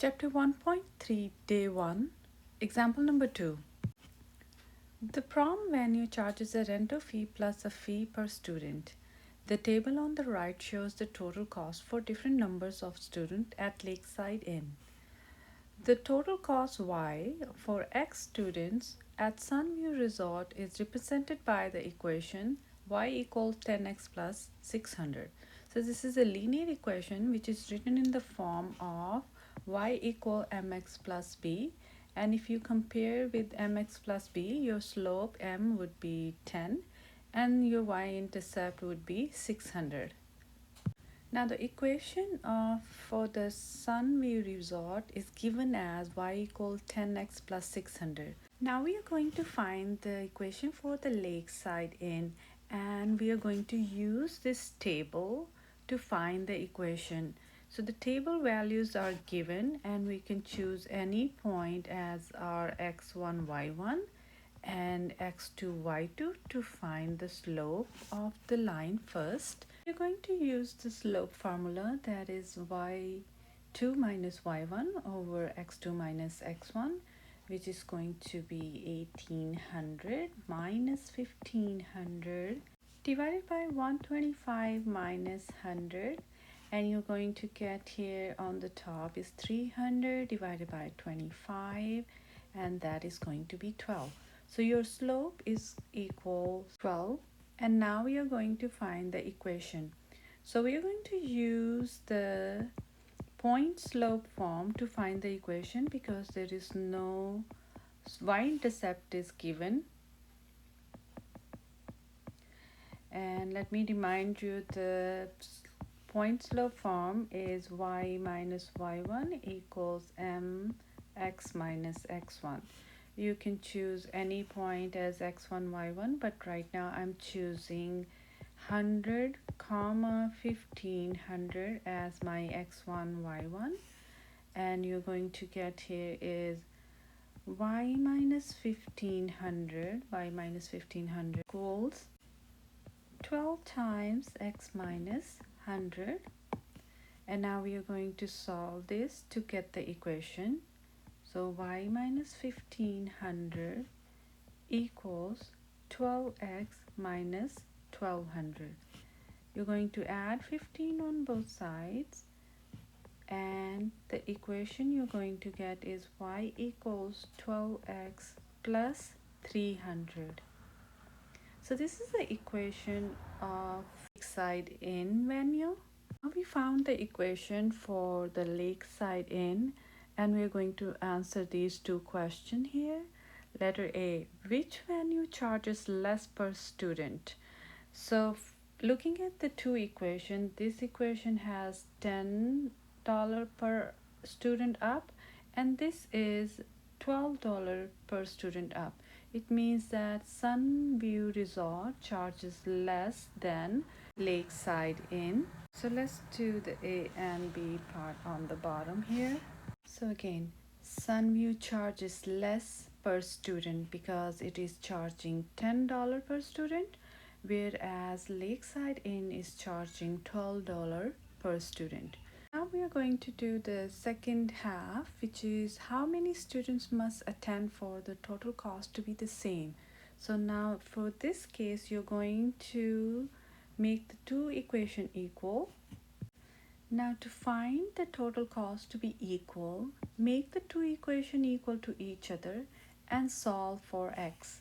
Chapter 1.3, Day 1, Example number 2. The prom venue charges a rental fee plus a fee per student. The table on the right shows the total cost for different numbers of students at Lakeside Inn. The total cost Y for X students at Sunview Resort is represented by the equation Y equals 10x plus 600. So this is a linear equation which is written in the form of y equal mx plus b, and if you compare with mx plus b, your slope m would be 10 and your y-intercept would be 600. Now the equation for the Sunview Resort is given as y equals 10x plus 600. Now we are going to find the equation for the Lakeside Inn, and we are going to use this table to find the equation. So the table values are given and we can choose any point as our x1, y1 and x2, y2 to find the slope of the line first. We're going to use the slope formula, that is y2 minus y1 over x2 minus x1, which is going to be 1800 minus 1500 divided by 125 minus 100, and you're going to get here on the top is 300 divided by 25, and that is going to be 12. So your slope is equal 12, and now we are going to find the equation. So we are going to use the point slope form to find the equation because there is no y-intercept is given. And let me remind you, the point slope form is y minus y1 equals mx minus x1. You can choose any point as x1, y1, but right now I'm choosing 100, 1500 as my x1, y1, and you're going to get here is y minus 1500 equals 12 times x minus 100, and now we are going to solve this to get the equation. So y minus 1500 equals 12x minus 1200. You're going to add 15 on both sides, and the equation you're going to get is y equals 12x plus 300. So this is the equation of Lakeside Inn venue. Now we found the equation for the Lakeside Inn, and we are going to answer these two questions here. Letter A, which venue charges less per student? So looking at the two equations, this equation has $10 per student up, and this is $12 per student up. It means that Sunview Resort charges less than Lakeside Inn. So let's do the A and B part on the bottom here. So again, Sunview charges less per student because it is charging $10 per student, whereas Lakeside Inn is charging $12 per student. Now we are going to do the second half, which is how many students must attend for the total cost to be the same. So now for this case, you're going to make the two equations equal. Now to find the total cost to be equal, make the two equations equal to each other and solve for x.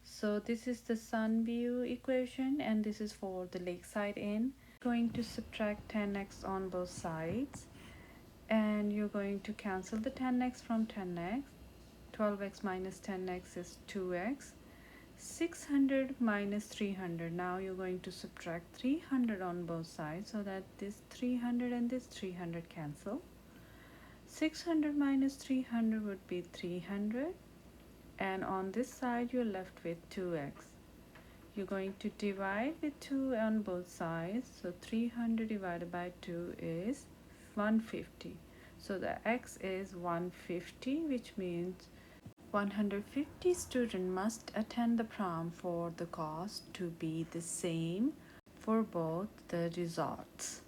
So this is the Sunview equation and this is for the Lakeside Inn. Going to subtract 10x on both sides, and you're going to cancel the 10x from 10x. 12x minus 10x is 2x. 600 minus 300. Now you're going to subtract 300 on both sides so that this 300 and this 300 cancel. 600 minus 300 would be 300, and on this side you're left with 2x. You're going to divide with 2 on both sides, so 300 divided by 2 is 150. So the x is 150, which means 150 students must attend the prom for the cost to be the same for both the resorts.